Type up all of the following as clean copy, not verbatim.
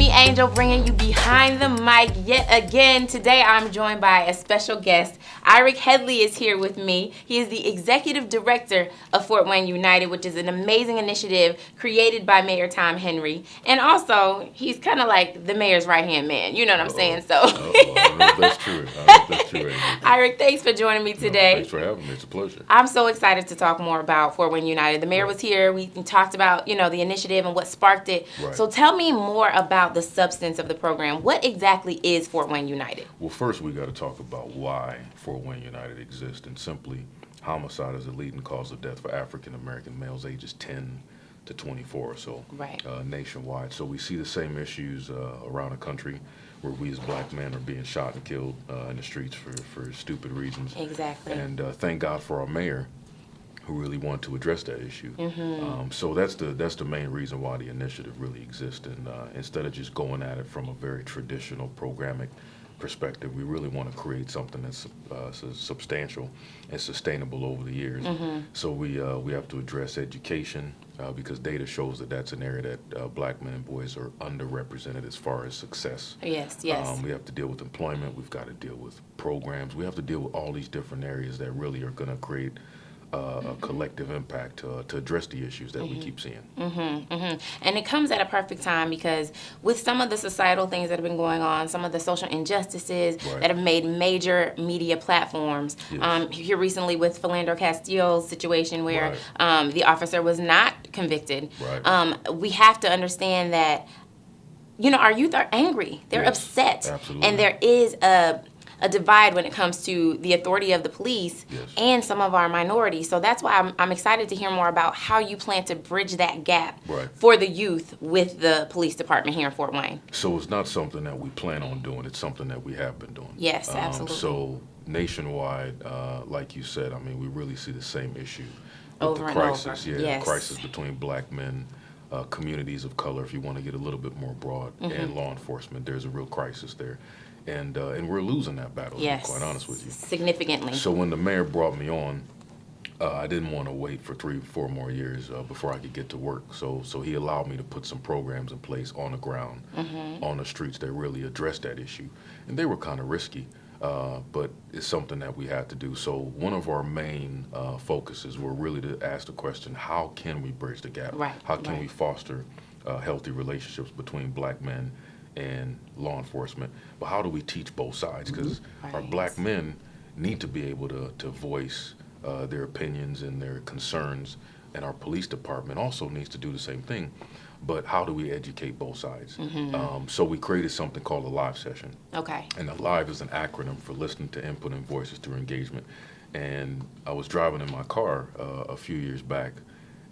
me, Angel, bringing you behind the mic yet again. Today, I'm joined by a special guest. Iric Headley is here with me. He is the executive director of Fort Wayne United, which is an amazing initiative created by Mayor Tom Henry. And also, he's kind of like the mayor's right-hand man. You know what I'm saying? So, I don't know if that's true. I don't know if that's true. Iric, thanks for joining me today. Thanks for having me. It's a pleasure. I'm so excited to talk more about Fort Wayne United. The mayor was here. We talked about, the initiative and what sparked it. Right. So tell me more about the substance of the program. What exactly is Fort Wayne United? Well, first we got to talk about why Fort Wayne United exists, and simply homicide is the leading cause of death for African American males ages 10 to 24 or so, right. Nationwide. So we see the same issues around the country where we as black men are being shot and killed in the streets for stupid reasons. Exactly. And thank God for our mayor, who really wanted to address that issue. So that's the main reason why the initiative really exists. And instead of just going at it from a very traditional programmatic perspective, we really want to create something that's substantial and sustainable over the years. So we have to address education because data shows that that's an area that black men and boys are underrepresented as far as success. Yes. We have to deal with employment. We've got to deal with programs. We have to deal with all these different areas that really are going to create a collective impact to address the issues that we keep seeing. And it comes at a perfect time because with some of the societal things that have been going on, some of the social injustices that have made major media platforms, here recently with Philando Castillo's situation where the officer was not convicted, we have to understand that, our youth are angry. They're upset. Absolutely. And there is a divide when it comes to the authority of the police and some of our minorities. So that's why I'm excited to hear more about how you plan to bridge that gap for the youth with the police department here in Fort Wayne. So it's not something that we plan on doing. It's something that we have been doing. Yes, absolutely. So nationwide, like you said, we really see the same issue with Over the and crisis. over. The crisis between black men, communities of color, if you want to get a little bit more broad, and law enforcement. There's a real crisis there. And we're losing that battle, to be quite honest with you. Significantly. So when the mayor brought me on, I didn't want to wait for 3-4 more years before I could get to work. So he allowed me to put some programs in place on the ground, on the streets that really addressed that issue. And they were kind of risky, but it's something that we had to do. So one of our main focuses were really to ask the question, how can we bridge the gap? How can we foster healthy relationships between black men and law enforcement, but how do we teach both sides? Because our black men need to be able to voice their opinions and their concerns, and our police department also needs to do the same thing. But how do we educate both sides? So we created something called a live session. Okay. And the live is an acronym for listening to input and voices through engagement. And I was driving in my car a few years back,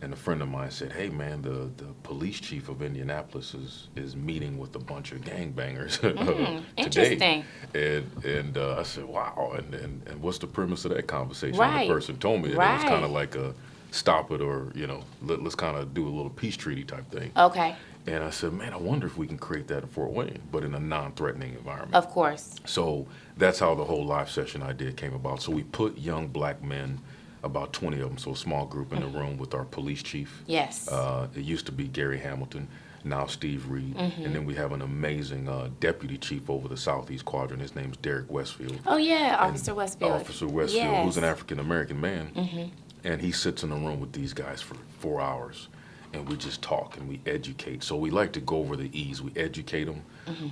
and a friend of mine said, "Hey man, the police chief of Indianapolis is meeting with a bunch of gangbangers today." Interesting. And I said, "Wow." And what's the premise of that conversation? And the person told me that it was kind of like a stop it, or let's kind of do a little peace treaty type thing. Okay. And I said, "Man, I wonder if we can create that at Fort Wayne, but in a non-threatening environment." Of course. So that's how the whole live session idea came about. So we put young black men, about 20 of them, so a small group in the room with our police chief. Yes. It used to be Gary Hamilton, now Steve Reed. And then we have an amazing deputy chief over the Southeast Quadrant. His name's Derek Westfield. Oh, yeah, Officer Westfield. Officer Westfield, who's an African-American man. And he sits in a room with these guys for 4 hours. And we just talk and we educate. So we like to go over the E's. We educate them,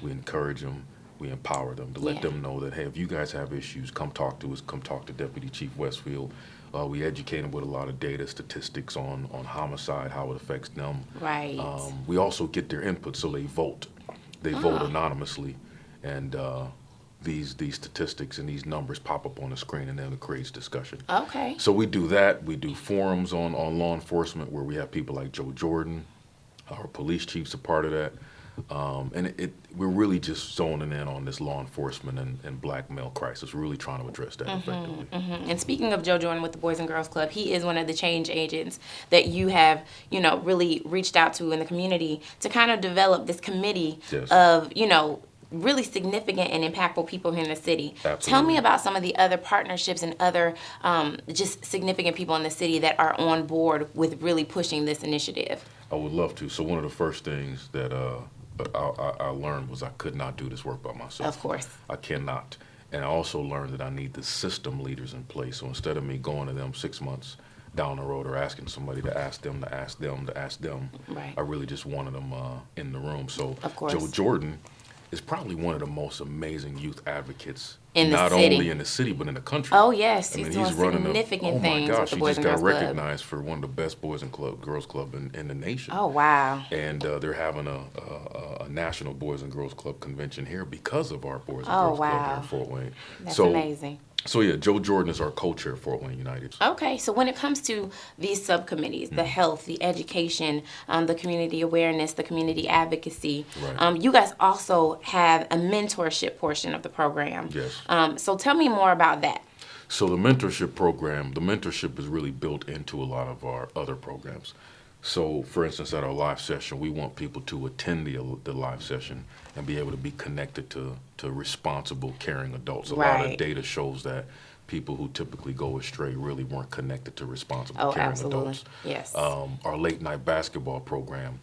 we encourage them, we empower them to let them know that, hey, if you guys have issues, come talk to us, come talk to Deputy Chief Westfield. We educate them with a lot of data, statistics on homicide, how it affects them. Right. We also get their input, so they vote. They vote anonymously, and these statistics and these numbers pop up on the screen, and then it creates discussion. Okay. So we do that. We do forums on law enforcement where we have people like Joe Jordan. Our police chief's a part of that. And we're really just zoning in on this law enforcement and black male crisis. We're really trying to address that effectively. And speaking of Joe Jordan with the Boys and Girls Club, he is one of the change agents that you have, really reached out to in the community to kind of develop this committee of, really significant and impactful people here in the city. Absolutely. Tell me about some of the other partnerships and other just significant people in the city that are on board with really pushing this initiative. I would love to. So one of the first things that I learned was I could not do this work by myself. Of course. I cannot. And I also learned that I need the system leaders in place. So instead of me going to them 6 months down the road or asking somebody to ask them to ask them to ask them, Right. I really just wanted them in the room. So Of course. Joe Jordan is probably one of the most amazing youth advocates In the not city. only in the city but in the country. Oh, yes. I He's mean, doing he's running significant oh my things with gosh, the he Boys just and got Girls Club. recognized for one of the best Boys and Girls Club in the nation. Oh, wow. And they're having a national Boys and Girls Club convention here because of our Boys and Oh, Girls Club here wow. in Fort Wayne. That's so, amazing. So yeah, Joe Jordan is our co-chair of Fort Wayne United. Okay, so when it comes to these subcommittees, the health, the education, the community awareness, the community advocacy, Right. you guys also have a mentorship portion of the program. Yes. So tell me more about that. So the mentorship is really built into a lot of our other programs. So, for instance, at our live session, we want people to attend the live session and be able to be connected to responsible, caring adults. A lot of Right. data shows that people who typically go astray really weren't connected to responsible, Oh, caring absolutely. adults. Yes. Our late night basketball program,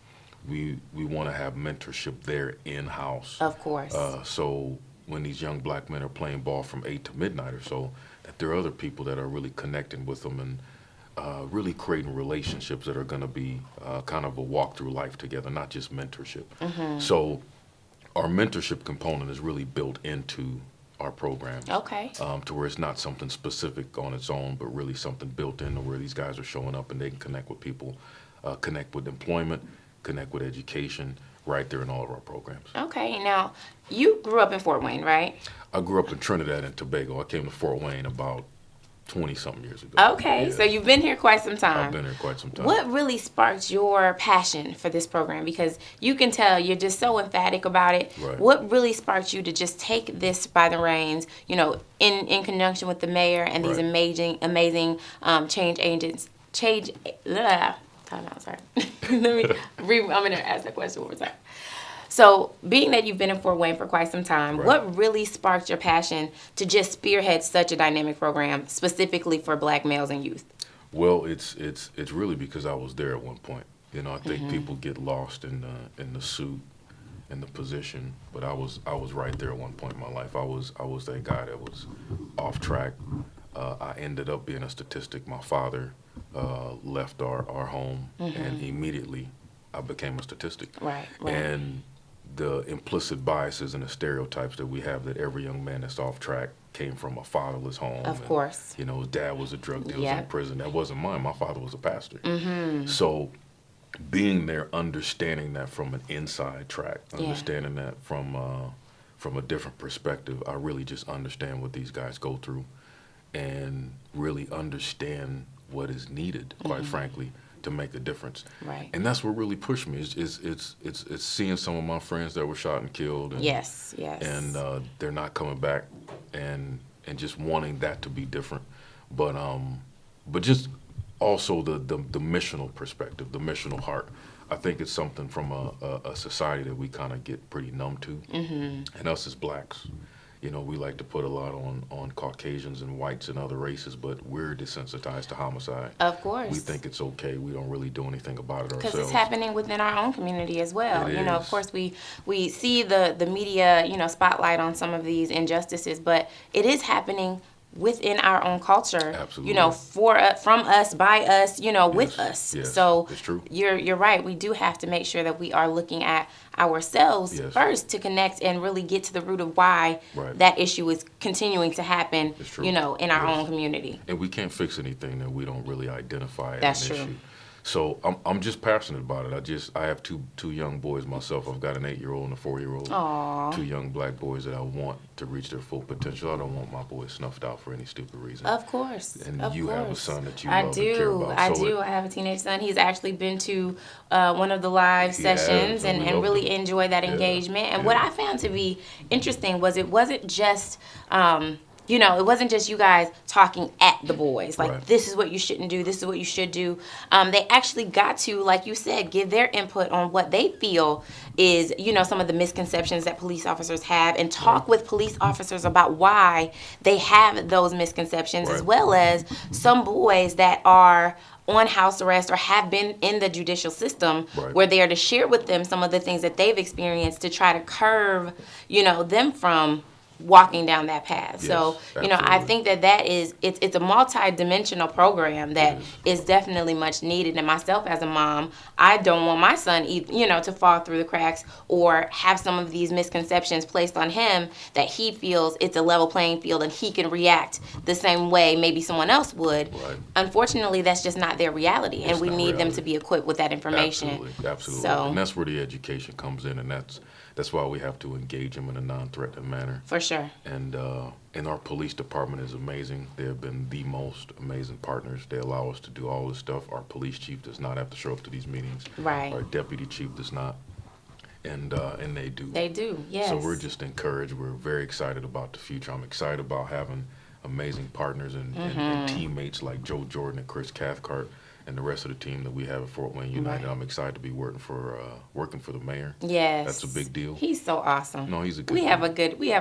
we want to have mentorship there in-house. Of course. So when these young black men are playing ball from 8 to midnight or so, that there are other people that are really connecting with them and really creating relationships that are going to be kind of a walk through life together, not just mentorship. So our mentorship component is really built into our programs. Okay. To where it's not something specific on its own, but really something built into where these guys are showing up and they can connect with people, connect with employment, connect with education, right there in all of our programs. Okay. Now, you grew up in Fort Wayne, right? I grew up in Trinidad and Tobago. I came to Fort Wayne about 20-something years ago. Okay. Yeah. So you've been here quite some time. I've been here quite some time. What really sparked your passion for this program? Because you can tell you're just so emphatic about it. Right. What really sparked you to just take this by the reins, in conjunction with the mayor and these Right. amazing change agents? Time out, sorry. I'm going to ask that question one more time. So, being that you've been in Fort Wayne for quite some time, Right. what really sparked your passion to just spearhead such a dynamic program specifically for black males and youth? Well, it's really because I was there at one point. I think people get lost in the suit and the position, but I was right there at one point in my life. I was that guy that was off track. I ended up being a statistic. My father left our home, and immediately I became a statistic. Right. And the implicit biases and the stereotypes that we have that every young man that's off track came from a fatherless home. Of and, course. His dad was a drug dealer in Yep. prison. That wasn't mine. My father was a pastor. So being there, understanding that from an inside track, understanding that from a different perspective, I really just understand what these guys go through and really understand what is needed, quite frankly, to make a difference. Right. And that's what really pushed me. It's seeing some of my friends that were shot and killed. And, Yes. And they're not coming back, and just wanting that to be different. But just also the missional perspective, the missional heart. I think it's something from a society that we kind of get pretty numb to. And us as blacks, we like to put a lot on Caucasians and whites and other races, but we're desensitized to homicide. Of course. We think it's okay. We don't really do anything about it ourselves. Because it's happening within our own community as well. It Of is. course, we see the media, spotlight on some of these injustices, but it is happening within our own culture. Absolutely. From us, by us, with Yes, us. yes, So it's true. You're right. We do have to make sure that we are looking at ourselves Yes. first to connect and really get to the root of why Right. that issue is continuing to happen. It's true. In our Yes. own community. And we can't fix anything that we don't really identify That's as an true. issue. So I'm just passionate about it. I have two young boys myself. I've got an 8-year-old and a 4-year-old. Aw. Two young black boys that I want to reach their full potential. I don't want my boys snuffed out for any stupid reason. Of course. And of you course. have a son that you I love and care do. about. I So do. I have a teenage son. He's actually been to one of the live He has, sessions and we and love really them. enjoyed that Yeah, engagement. And yeah. what I found to be interesting was it wasn't just it wasn't just you guys talking at the boys, like, Right. this is what you shouldn't do, this is what you should do. They actually got to, like you said, give their input on what they feel is, some of the misconceptions that police officers have, and talk Right. with police officers about why they have those misconceptions, as Right. well as some boys that are on house arrest or have been in the judicial system, Right. where they are to share with them some of the things that they've experienced to try to curve, them from walking down that path. Yes, So, I absolutely. think that it's a multi-dimensional program that It is definitely much needed. And myself as a mom, I don't want my son, to fall through the cracks or have some of these misconceptions placed on him that he feels it's a level playing field and he can react the same way maybe someone else would. Right. Unfortunately, that's just not their reality, and It's we not need them reality. to be equipped with that information. Absolutely. So, And that's where the education comes in, and that's why we have to engage them in a non-threatening manner. for sure. And our police department is amazing. They have been the most amazing partners. They allow us to do all this stuff. Our police chief does not have to show up to these meetings. Right. Our deputy chief does not. And they do. They do, yes. So we're just encouraged. We're very excited about the future. I'm excited about having amazing partners and teammates like Joe Jordan and Chris Cathcart and the rest of the team that we have at Fort Wayne United. Right. I'm excited to be working for the mayor. Yes. That's a big deal. He's so awesome. No, he's a good We dude. have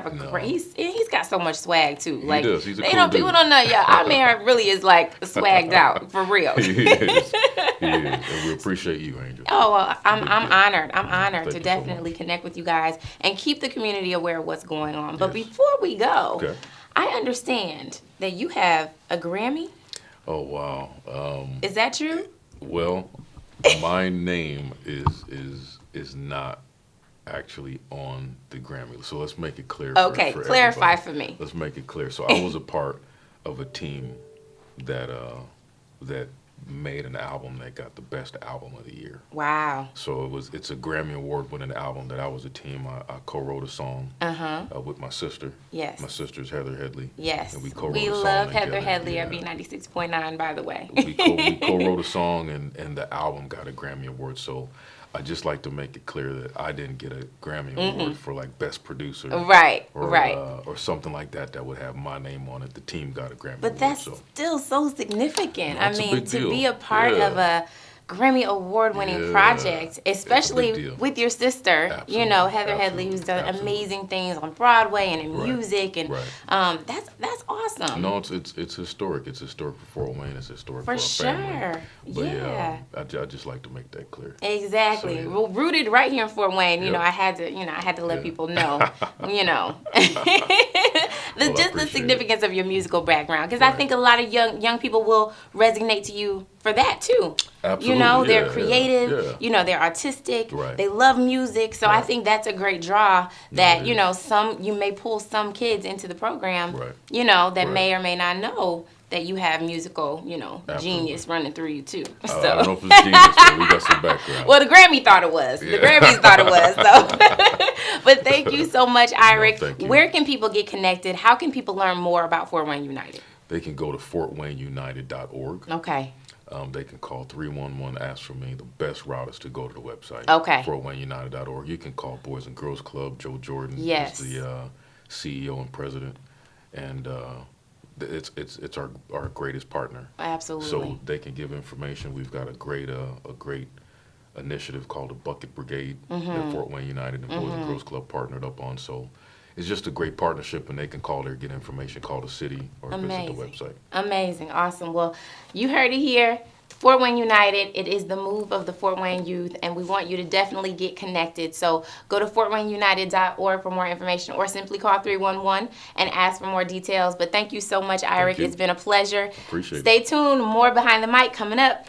a No. great, he's got so much swag too. He Like, does. He's a they cool don't, people dude. don't know, our mayor really is like swagged out, for real. He is. He is. And we appreciate you, Angel. Oh, well, I'm Big deal. honored. I'm honored Thank to you so definitely much. connect with you guys and keep the community aware of what's going on. But Yes. before we go, Okay. I understand that you have a Grammy. Oh, wow. Is that true? Well, my name is not actually on the Grammy. So let's make it clear. Okay, for clarify everybody. for me. Let's make it clear. So I was a part of a team that made an album that got the best album of the year. Wow. So it's a Grammy Award winning album that I was a team. I co-wrote a song with my sister. Yes. My sister's Heather Headley. Yes. And we co-wrote We a song love Heather together. Headley Yeah. at B96.9, by the way. We co-wrote a song, and the album got a Grammy Award. So I just like to make it clear that I didn't get a Grammy Award for like best producer, Right, or, right. Or something like that would have my name on it. The team got a Grammy But Award. that's So still so significant. No, it's a I mean, big to deal. be a part Yeah. of a Grammy Award-winning Yeah. project, It's a big especially deal. with your sister, Absolutely. Heather Headley, who's done Absolutely. amazing things on Broadway and in Right. music, and Right. that's awesome. no, it's historic. It's historic for Fort Wayne. It's historic For for our family. sure. But Yeah. I just like to make that clear. Exactly. So, yeah. Well, rooted right here in Fort Wayne, Yep. I had to let Yeah. people know, Well, I just the appreciate significance of your musical background, because I Right. think a lot of young people will resonate to you for that too. Absolutely. They're Yeah, creative, yeah. they're artistic, Right. they love music, so I Right. think that's a great draw that, it is. you may pull some kids into the program, Right. that Right. may or may not know that you have musical, Absolutely. genius running through you too. I don't know if it's genius, but we got some background. Well, the Grammy thought it was. The Yeah. Grammys thought it was. So, but thank you so much, Iric. thank you. Where can people get connected? How can people learn more about Fort Wayne United? They can go to fortwayneunited.org. Okay. They can call 311, ask for me. The best route is to go to the website. Okay. fortwayneunited.org. You can call Boys and Girls Club. Joe Jordan Yes. is the CEO and president. And it's our greatest partner. Absolutely. So they can give information. We've got a great initiative called the Bucket Brigade that Fort Wayne United and Boys and Girls Club partnered up on. So it's just a great partnership, and they can call there, get information, call the city, or visit the Amazing. website. Amazing. Awesome. Well, you heard it here. Fort Wayne United, it is the move of the Fort Wayne youth, and we want you to definitely get connected. So go to fortwayneunited.org for more information, or simply call 311 and ask for more details. But thank you so much, Iric. you. It's been a pleasure. Appreciate it. Stay tuned. More Behind the Mic coming up.